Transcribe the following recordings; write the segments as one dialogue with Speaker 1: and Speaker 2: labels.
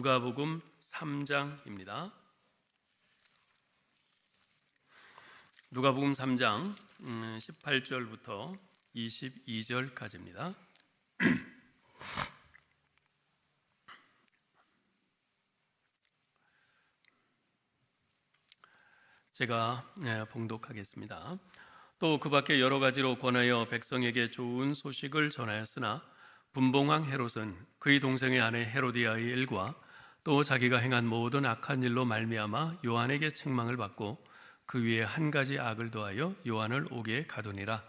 Speaker 1: 누가복음 3장입니다. 누가복음 3장 18절부터 22절까지입니다. 제가 봉독하겠습니다. 또 그 밖에 여러 가지로 권하여 백성에게 좋은 소식을 전하였으나 분봉왕 헤롯은 그의 동생의 아내 헤로디아의 일과 또 자기가 행한 모든 악한 일로 말미암아 요한에게 책망을 받고 그 위에 한 가지 악을 더하여 요한을 옥에 가두니라.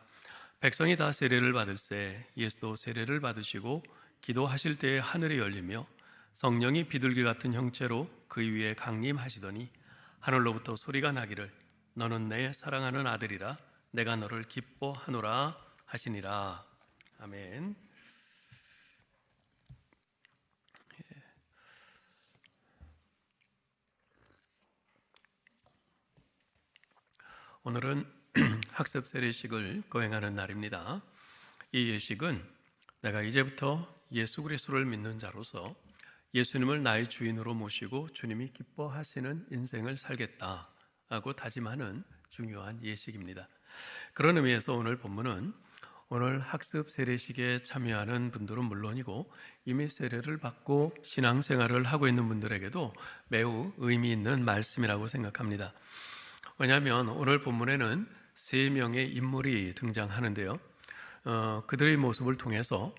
Speaker 1: 백성이 다 세례를 받을새 예수도 세례를 받으시고 기도하실 때에 하늘이 열리며 성령이 비둘기 같은 형체로 그 위에 강림하시더니 하늘로부터 소리가 나기를 너는 내 사랑하는 아들이라 내가 너를 기뻐하노라 하시니라. 아멘. 오늘은 학습 세례식을 거행하는 날입니다. 이 예식은 내가 이제부터 예수 그리스도를 믿는 자로서 예수님을 나의 주인으로 모시고 주님이 기뻐하시는 인생을 살겠다고 다짐하는 중요한 예식입니다. 그런 의미에서 오늘 본문은 오늘 학습 세례식에 참여하는 분들은 물론이고 이미 세례를 받고 신앙생활을 하고 있는 분들에게도 매우 의미 있는 말씀이라고 생각합니다. 왜냐하면 오늘 본문에는 세 명의 인물이 등장하는데요. 그들의 모습을 통해서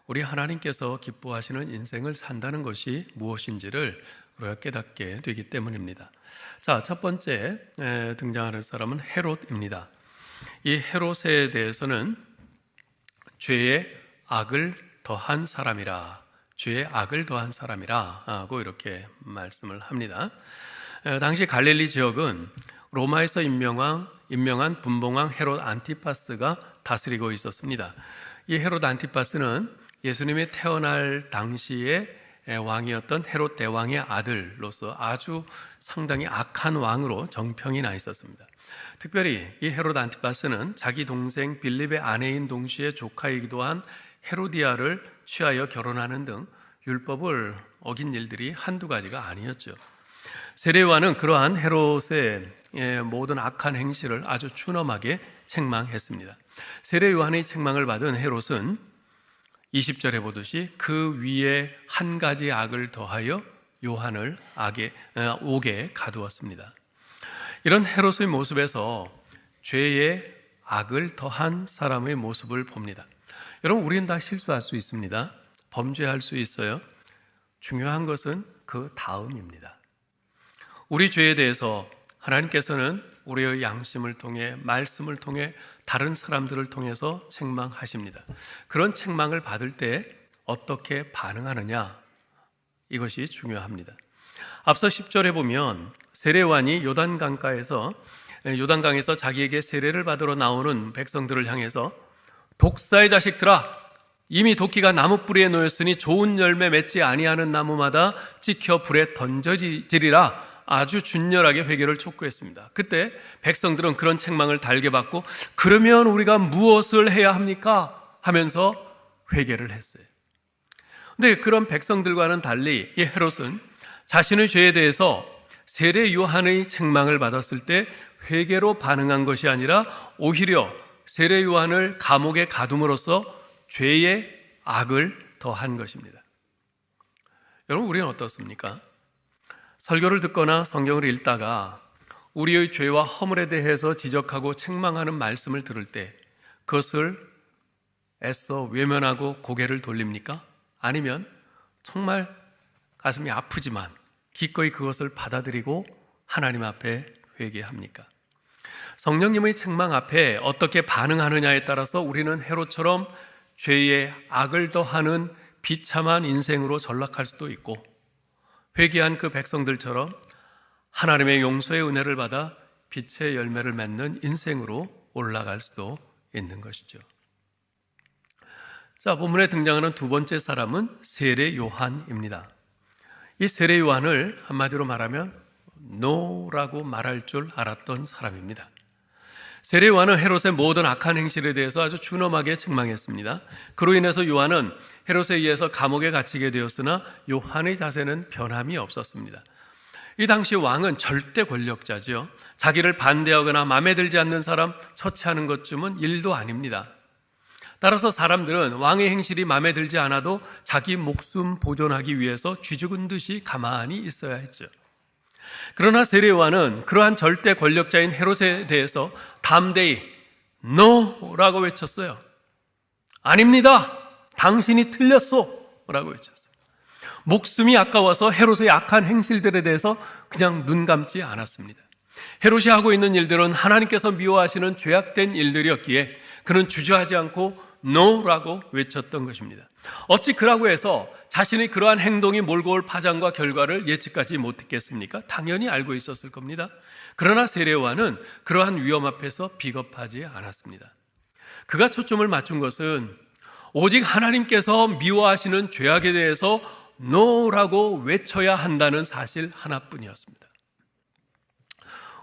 Speaker 1: 우리 하나님께서 기뻐하시는 인생을 산다는 것이 무엇인지를 우리가 깨닫게 되기 때문입니다. 자, 첫 번째 등장하는 사람은 헤롯입니다. 이 헤롯에 대해서는 죄의 악을 더한 사람이라, 죄의 악을 더한 사람이라 하고 이렇게 말씀을 합니다. 당시 갈릴리 지역은 로마에서 임명한 분봉왕 헤롯 안티파스가 다스리고 있었습니다. 이 헤롯 안티파스는 예수님이 태어날 당시에 왕이었던 헤롯 대왕의 아들로서 아주 상당히 악한 왕으로 정평이 나 있었습니다. 특별히 이 헤롯 안티파스는 자기 동생 빌립의 아내인 동시에 조카이기도 한 헤로디아를 취하여 결혼하는 등 율법을 어긴 일들이 한두 가지가 아니었죠. 세례요한은 그러한 헤롯의 모든 악한 행실을 아주 준엄하게 책망했습니다. 세례요한의 책망을 받은 헤롯은 20절에 보듯이 그 위에 한 가지 악을 더하여 요한을 옥에 가두었습니다. 이런 헤롯의 모습에서 죄의 악을 더한 사람의 모습을 봅니다. 여러분, 우리는 다 실수할 수 있습니다. 범죄할 수 있어요. 중요한 것은 그 다음입니다. 우리 죄에 대해서 하나님께서는 우리의 양심을 통해, 말씀을 통해, 다른 사람들을 통해서 책망하십니다. 그런 책망을 받을 때 어떻게 반응하느냐, 이것이 중요합니다. 앞서 10절에 보면 세례요한이 요단강에서 자기에게 세례를 받으러 나오는 백성들을 향해서 독사의 자식들아, 이미 도끼가 나무 뿌리에 놓였으니 좋은 열매 맺지 아니하는 나무마다 찍혀 불에 던져지리라 아주 준열하게 회개를 촉구했습니다. 그때 백성들은 그런 책망을 달게 받고 그러면 우리가 무엇을 해야 합니까? 하면서 회개를 했어요. 그런데 그런 백성들과는 달리 이 헤롯은 자신의 죄에 대해서 세례 요한의 책망을 받았을 때 회개로 반응한 것이 아니라 오히려 세례 요한을 감옥에 가둠으로써 죄의 악을 더한 것입니다. 여러분, 우리는 어떻습니까? 설교를 듣거나 성경을 읽다가 우리의 죄와 허물에 대해서 지적하고 책망하는 말씀을 들을 때 그것을 애써 외면하고 고개를 돌립니까? 아니면 정말 가슴이 아프지만 기꺼이 그것을 받아들이고 하나님 앞에 회개합니까? 성령님의 책망 앞에 어떻게 반응하느냐에 따라서 우리는 헤롯처럼 죄의 악을 더하는 비참한 인생으로 전락할 수도 있고, 회개한 그 백성들처럼 하나님의 용서의 은혜를 받아 빛의 열매를 맺는 인생으로 올라갈 수도 있는 것이죠. 자, 본문에 등장하는 두 번째 사람은 세례 요한입니다. 이 세례 요한을 한마디로 말하면 노라고 말할 줄 알았던 사람입니다. 세례 요한은 헤롯의 모든 악한 행실에 대해서 아주 준엄하게 책망했습니다. 그로 인해서 요한은 헤롯에 의해서 감옥에 갇히게 되었으나 요한의 자세는 변함이 없었습니다. 이 당시 왕은 절대 권력자죠. 자기를 반대하거나 마음에 들지 않는 사람 처치하는 것쯤은 일도 아닙니다. 따라서 사람들은 왕의 행실이 마음에 들지 않아도 자기 목숨 보존하기 위해서 쥐죽은 듯이 가만히 있어야 했죠. 그러나 세례 요한은 그러한 절대 권력자인 헤롯에 대해서 담대히 NO라고 외쳤어요. 아닙니다. 당신이 틀렸소 라고 외쳤어요. 목숨이 아까워서 헤롯의 악한 행실들에 대해서 그냥 눈 감지 않았습니다. 헤롯이 하고 있는 일들은 하나님께서 미워하시는 죄악된 일들이었기에 그는 주저하지 않고 NO라고 외쳤던 것입니다. 어찌 그라고 해서 자신의 그러한 행동이 몰고 올 파장과 결과를 예측하지 못했겠습니까? 당연히 알고 있었을 겁니다. 그러나 세례 요한은 그러한 위험 앞에서 비겁하지 않았습니다. 그가 초점을 맞춘 것은 오직 하나님께서 미워하시는 죄악에 대해서 NO라고 외쳐야 한다는 사실 하나뿐이었습니다.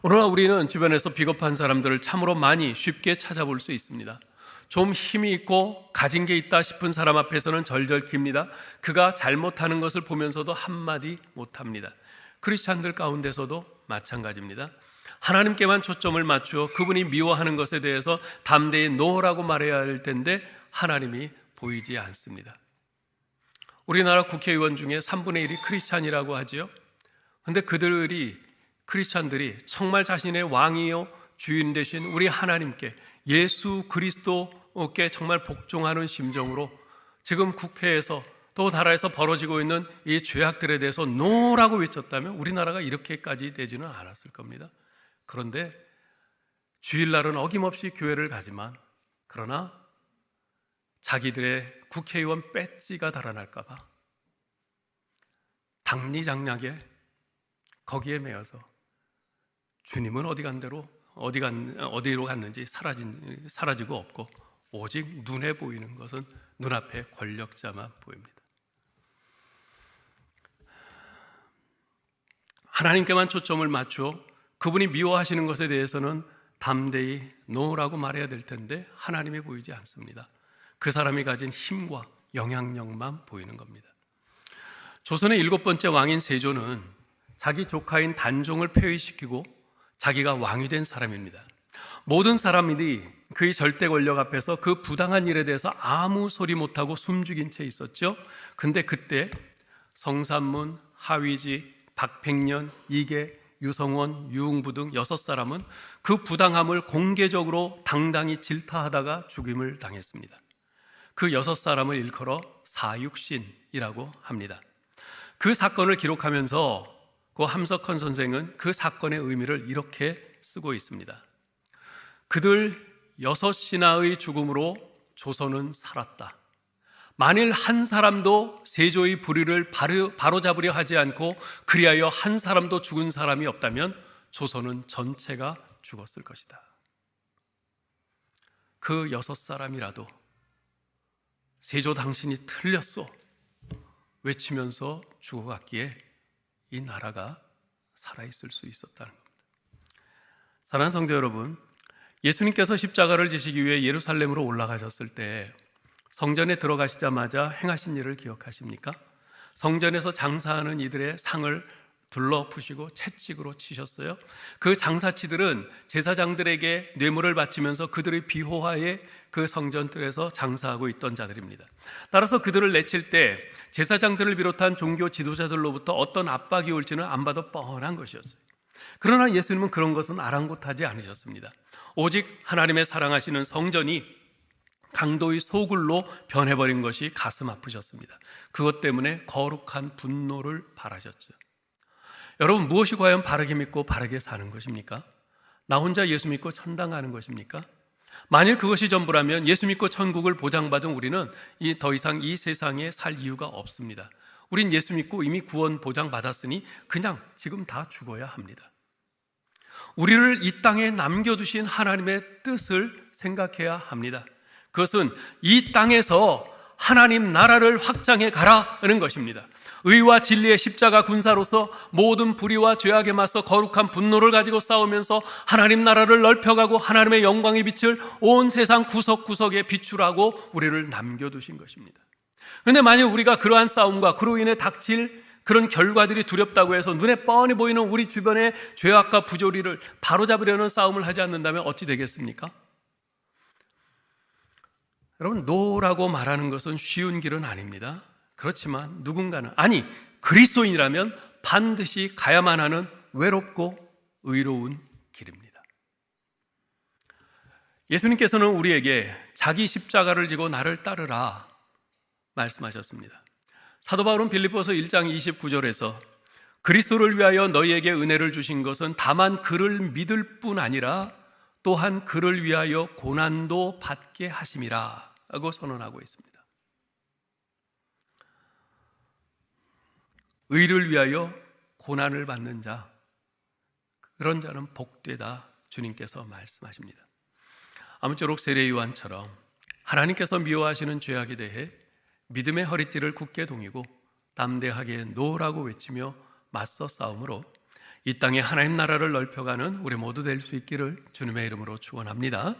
Speaker 1: 오늘날 우리는 주변에서 비겁한 사람들을 참으로 많이 쉽게 찾아볼 수 있습니다. 좀 힘이 있고 가진 게 있다 싶은 사람 앞에서는 절절 깁니다. 그가 잘못하는 것을 보면서도 한마디 못합니다. 크리스찬들 가운데서도 마찬가지입니다. 하나님께만 초점을 맞추어 그분이 미워하는 것에 대해서 담대히 NO라고 말해야 할 텐데 하나님이 보이지 않습니다. 우리나라 국회의원 중에 3분의 1이 크리스찬이라고 하지요. 그런데 크리스찬들이 정말 자신의 왕이요 주인 되신 우리 하나님께 예수 그리스도께 정말 복종하는 심정으로 지금 국회에서 또 나라에서 벌어지고 있는 이 죄악들에 대해서 NO라고 외쳤다면 우리나라가 이렇게까지 되지는 않았을 겁니다. 그런데 주일날은 어김없이 교회를 가지만 그러나 자기들의 국회의원 배지가 달아날까 봐 당리장략에 거기에 매여서 주님은 어디로 갔는지 사라지고 없고 오직 눈에 보이는 것은 눈앞에 권력자만 보입니다. 하나님께만 초점을 맞추어 그분이 미워하시는 것에 대해서는 담대히 NO라고 말해야 될 텐데 하나님이 보이지 않습니다. 그 사람이 가진 힘과 영향력만 보이는 겁니다. 조선의 7번째 왕인 세조는 자기 조카인 단종을 폐위시키고 자기가 왕이 된 사람입니다. 모든 사람들이 그의 절대 권력 앞에서 그 부당한 일에 대해서 아무 소리 못하고 숨죽인 채 있었죠. 근데 그때 성산문, 하위지, 박팽년, 이계, 유성원, 유흥부 등 6사람은 그 부당함을 공개적으로 당당히 질타하다가 죽임을 당했습니다. 그 6사람을 일컬어 사육신이라고 합니다. 그 사건을 기록하면서 그 함석헌 선생은 그 사건의 의미를 이렇게 쓰고 있습니다. 그들 6신하의 죽음으로 조선은 살았다. 만일 한 사람도 세조의 불의를 바로잡으려 하지 않고 그리하여 한 사람도 죽은 사람이 없다면 조선은 전체가 죽었을 것이다. 그 6사람이라도 세조 당신이 틀렸소 외치면서 죽어갔기에 이 나라가 살아있을 수 있었다는 겁니다. 사랑하는 성도 여러분, 예수님께서 십자가를 지시기 위해 예루살렘으로 올라가셨을 때 성전에 들어가시자마자 행하신 일을 기억하십니까? 성전에서 장사하는 이들의 상을 둘러푸시고 채찍으로 치셨어요. 그 장사치들은 제사장들에게 뇌물을 바치면서 그들의 비호화에 그 성전들에서 장사하고 있던 자들입니다. 따라서 그들을 내칠 때 제사장들을 비롯한 종교 지도자들로부터 어떤 압박이 올지는 안 봐도 뻔한 것이었어요. 그러나 예수님은 그런 것은 아랑곳하지 않으셨습니다. 오직 하나님의 사랑하시는 성전이 강도의 소굴로 변해버린 것이 가슴 아프셨습니다. 그것 때문에 거룩한 분노를 발하셨죠. 여러분, 무엇이 과연 바르게 믿고 바르게 사는 것입니까? 나 혼자 예수 믿고 천당 가는 것입니까? 만일 그것이 전부라면 예수 믿고 천국을 보장받은 우리는 더 이상 이 세상에 살 이유가 없습니다. 우린 예수 믿고 이미 구원 보장받았으니 그냥 지금 다 죽어야 합니다. 우리를 이 땅에 남겨두신 하나님의 뜻을 생각해야 합니다. 그것은 이 땅에서 하나님 나라를 확장해 가라는 것입니다. 의와 진리의 십자가 군사로서 모든 불의와 죄악에 맞서 거룩한 분노를 가지고 싸우면서 하나님 나라를 넓혀가고 하나님의 영광의 빛을 온 세상 구석구석에 비추라고 우리를 남겨두신 것입니다. 그런데 만약 우리가 그러한 싸움과 그로 인해 닥칠 그런 결과들이 두렵다고 해서 눈에 뻔히 보이는 우리 주변의 죄악과 부조리를 바로잡으려는 싸움을 하지 않는다면 어찌 되겠습니까? 여러분, 노라고 말하는 것은 쉬운 길은 아닙니다. 그렇지만 누군가는, 아니 그리스도인이라면 반드시 가야만 하는 외롭고 의로운 길입니다. 예수님께서는 우리에게 자기 십자가를 지고 나를 따르라 말씀하셨습니다. 사도 바울은 빌립보서 1장 29절에서 그리스도를 위하여 너희에게 은혜를 주신 것은 다만 그를 믿을 뿐 아니라 또한 그를 위하여 고난도 받게 하심이라 하고 선언하고 있습니다. 의를 위하여 고난을 받는 자, 그런 자는 복되다 주님께서 말씀하십니다. 아무쪼록 세례 요한처럼 하나님께서 미워하시는 죄악에 대해 믿음의 허리띠를 굳게 동이고 담대하게 노라고 외치며 맞서 싸움으로 이 땅에 하나님 나라를 넓혀가는 우리 모두 될 수 있기를 주님의 이름으로 축원합니다.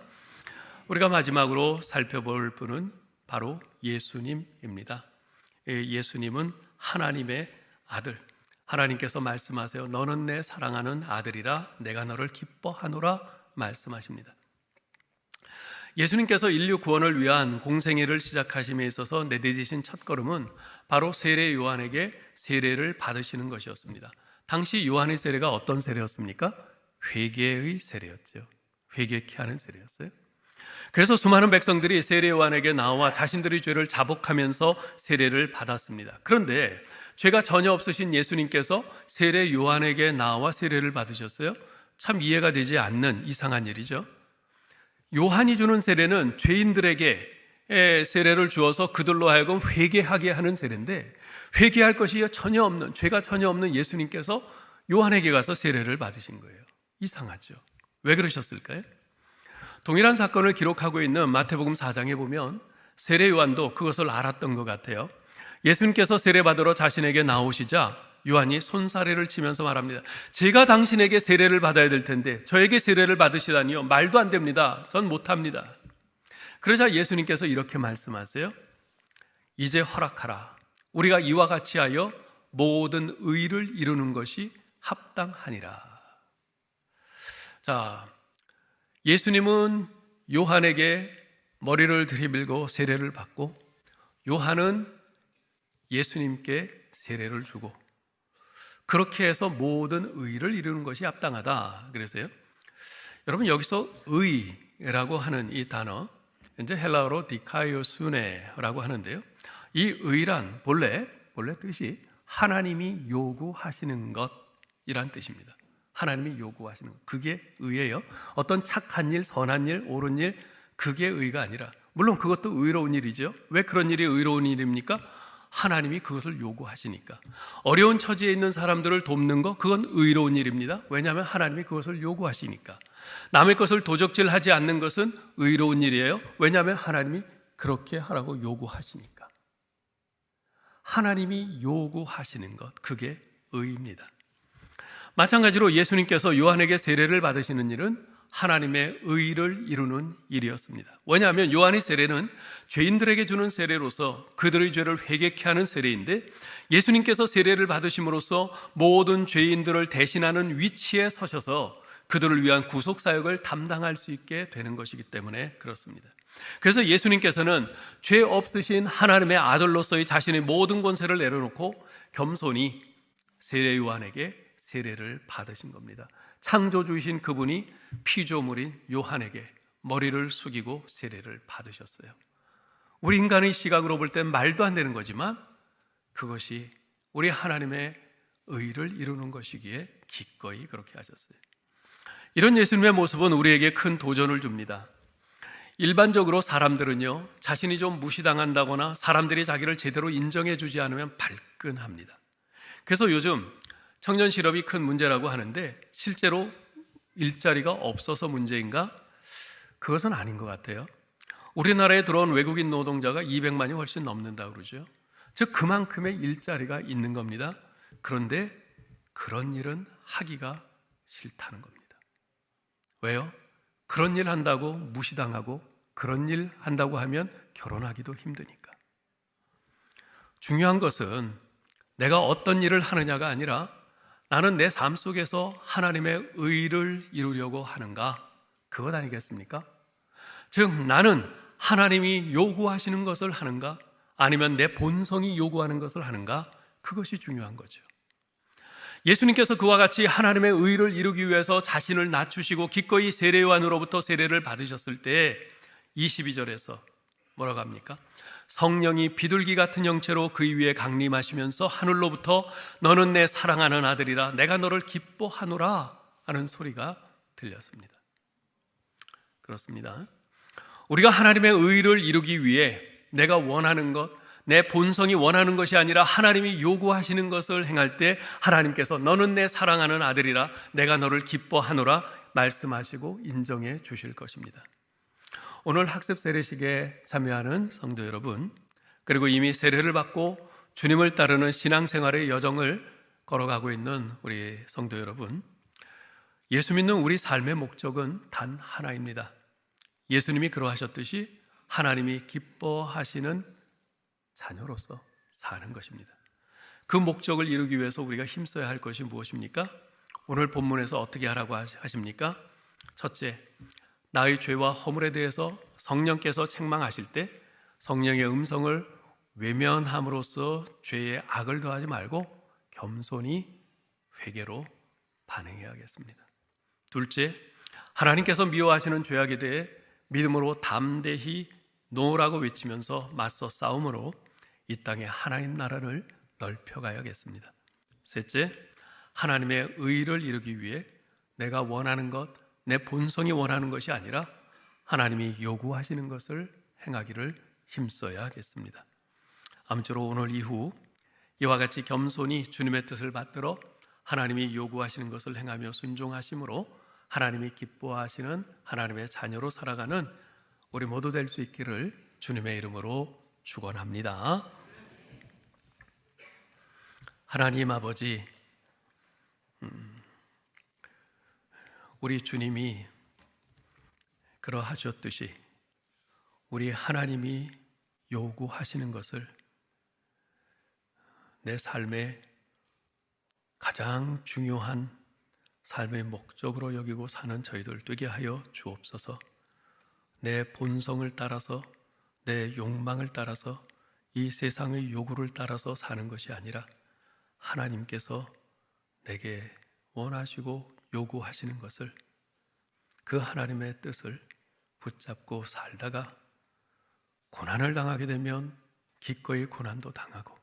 Speaker 1: 우리가 마지막으로 살펴볼 분은 바로 예수님입니다. 예수님은 하나님의 아들, 하나님께서 말씀하세요. 너는 내 사랑하는 아들이라 내가 너를 기뻐하노라 말씀하십니다. 예수님께서 인류 구원을 위한 공생애를 시작하심에 있어서 내디디신 첫걸음은 바로 세례 요한에게 세례를 받으시는 것이었습니다. 당시 요한의 세례가 어떤 세례였습니까? 회개의 세례였죠. 회개케 하는 세례였어요. 그래서 수많은 백성들이 세례 요한에게 나와 자신들의 죄를 자복하면서 세례를 받았습니다. 그런데 죄가 전혀 없으신 예수님께서 세례 요한에게 나와 세례를 받으셨어요. 참 이해가 되지 않는 이상한 일이죠. 요한이 주는 세례는 죄인들에게 세례를 주어서 그들로 하여금 회개하게 하는 세례인데, 회개할 것이 전혀 없는, 죄가 전혀 없는 예수님께서 요한에게 가서 세례를 받으신 거예요. 이상하죠. 왜 그러셨을까요? 동일한 사건을 기록하고 있는 마태복음 4장에 보면 세례 요한도 그것을 알았던 것 같아요. 예수님께서 세례 받으러 자신에게 나오시자 요한이 손사래를 치면서 말합니다. 제가 당신에게 세례를 받아야 될 텐데 저에게 세례를 받으시다니요? 말도 안 됩니다. 전 못합니다. 그러자 예수님께서 이렇게 말씀하세요. 이제 허락하라. 우리가 이와 같이 하여 모든 의를 이루는 것이 합당하니라. 자, 예수님은 요한에게 머리를 들이밀고 세례를 받고, 요한은 예수님께 세례를 주고, 그렇게 해서 모든 의를 이루는 것이 합당하다. 그래서요, 여러분 여기서 의라고 하는 이 단어, 이제 헬라어로 디카이오수네라고 하는데요, 이 의란 본래 뜻이 하나님이 요구하시는 것이란 뜻입니다. 하나님이 요구하시는 것, 그게 의예요. 어떤 착한 일, 선한 일, 옳은 일, 그게 의가 아니라, 물론 그것도 의로운 일이죠. 왜 그런 일이 의로운 일입니까? 하나님이 그것을 요구하시니까. 어려운 처지에 있는 사람들을 돕는 것, 그건 의로운 일입니다. 왜냐하면 하나님이 그것을 요구하시니까. 남의 것을 도적질하지 않는 것은 의로운 일이에요. 왜냐하면 하나님이 그렇게 하라고 요구하시니까. 하나님이 요구하시는 것, 그게 의입니다. 마찬가지로 예수님께서 요한에게 세례를 받으시는 일은 하나님의 의를 이루는 일이었습니다. 왜냐하면 요한의 세례는 죄인들에게 주는 세례로서 그들의 죄를 회개케 하는 세례인데, 예수님께서 세례를 받으심으로써 모든 죄인들을 대신하는 위치에 서셔서 그들을 위한 구속사역을 담당할 수 있게 되는 것이기 때문에 그렇습니다. 그래서 예수님께서는 죄 없으신 하나님의 아들로서의 자신의 모든 권세를 내려놓고 겸손히 세례 요한에게 세례를 받으신 겁니다. 창조주이신 그분이 피조물인 요한에게 머리를 숙이고 세례를 받으셨어요. 우리 인간의 시각으로 볼 땐 말도 안 되는 거지만 그것이 우리 하나님의 의를 이루는 것이기에 기꺼이 그렇게 하셨어요. 이런 예수님의 모습은 우리에게 큰 도전을 줍니다. 일반적으로 사람들은요, 자신이 좀 무시당한다거나 사람들이 자기를 제대로 인정해 주지 않으면 발끈합니다. 그래서 요즘 청년 실업이 큰 문제라고 하는데, 실제로 일자리가 없어서 문제인가? 그것은 아닌 것 같아요. 우리나라에 들어온 외국인 노동자가 200만이 훨씬 넘는다고 그러죠. 즉 그만큼의 일자리가 있는 겁니다. 그런데 그런 일은 하기가 싫다는 겁니다. 왜요? 그런 일 한다고 무시당하고 그런 일 한다고 하면 결혼하기도 힘드니까. 중요한 것은 내가 어떤 일을 하느냐가 아니라 나는 내 삶 속에서 하나님의 의를 이루려고 하는가? 그것 아니겠습니까? 즉 나는 하나님이 요구하시는 것을 하는가? 아니면 내 본성이 요구하는 것을 하는가? 그것이 중요한 거죠. 예수님께서 그와 같이 하나님의 의를 이루기 위해서 자신을 낮추시고 기꺼이 세례요한으로부터 세례를 받으셨을 때 22절에서 뭐라고 합니까? 성령이 비둘기 같은 형체로 그 위에 강림하시면서 하늘로부터 너는 내 사랑하는 아들이라 내가 너를 기뻐하노라 하는 소리가 들렸습니다. 그렇습니다. 우리가 하나님의 의를 이루기 위해 내가 원하는 것, 내 본성이 원하는 것이 아니라 하나님이 요구하시는 것을 행할 때 하나님께서 너는 내 사랑하는 아들이라 내가 너를 기뻐하노라 말씀하시고 인정해 주실 것입니다. 오늘 학습 세례식에 참여하는 성도 여러분, 그리고 이미 세례를 받고 주님을 따르는 신앙생활의 여정을 걸어가고 있는 우리 성도 여러분, 예수 믿는 우리 삶의 목적은 단 하나입니다. 예수님이 그러하셨듯이 하나님이 기뻐하시는 자녀로서 사는 것입니다. 그 목적을 이루기 위해서 우리가 힘써야 할 것이 무엇입니까? 오늘 본문에서 어떻게 하라고 하십니까? 첫째, 나의 죄와 허물에 대해서 성령께서 책망하실 때 성령의 음성을 외면함으로써 죄에 악을 더하지 말고 겸손히 회개로 반응해야겠습니다. 둘째, 하나님께서 미워하시는 죄악에 대해 믿음으로 담대히 노라고 외치면서 맞서 싸움으로 이 땅에 하나님 나라를 넓혀가야겠습니다. 셋째, 하나님의 의를 이루기 위해 내가 원하는 것, 내 본성이 원하는 것이 아니라 하나님이 요구하시는 것을 행하기를 힘써야 하겠습니다. 아무쪼록 오늘 이후 이와 같이 겸손히 주님의 뜻을 받들어 하나님이 요구하시는 것을 행하며 순종하심으로 하나님이 기뻐하시는 하나님의 자녀로 살아가는 우리 모두 될 수 있기를 주님의 이름으로 축원합니다. 하나님 아버지, 우리 주님이 그러하셨듯이 우리 하나님이 요구하시는 것을 내 삶의 가장 중요한 삶의 목적으로 여기고 사는 저희들 되게 하여 주옵소서. 내 본성을 따라서, 내 욕망을 따라서, 이 세상의 요구를 따라서 사는 것이 아니라 하나님께서 내게 원하시고 요구하시는 것을, 그 하나님의 뜻을 붙잡고 살다가 고난을 당하게 되면 기꺼이 고난도 당하고,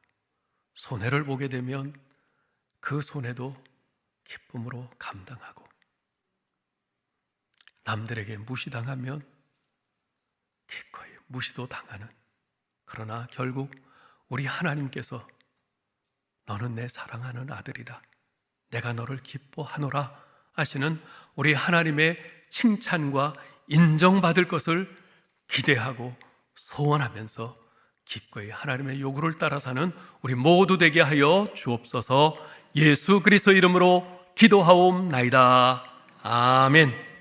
Speaker 1: 손해를 보게 되면 그 손해도 기쁨으로 감당하고, 남들에게 무시당하면 기꺼이 무시도 당하는, 그러나 결국 우리 하나님께서 너는 내 사랑하는 아들이라 내가 너를 기뻐하노라 하시는 우리 하나님의 칭찬과 인정받을 것을 기대하고 소원하면서 기꺼이 하나님의 요구를 따라 사는 우리 모두 되게 하여 주옵소서. 예수 그리스도 이름으로 기도하옵나이다. 아멘.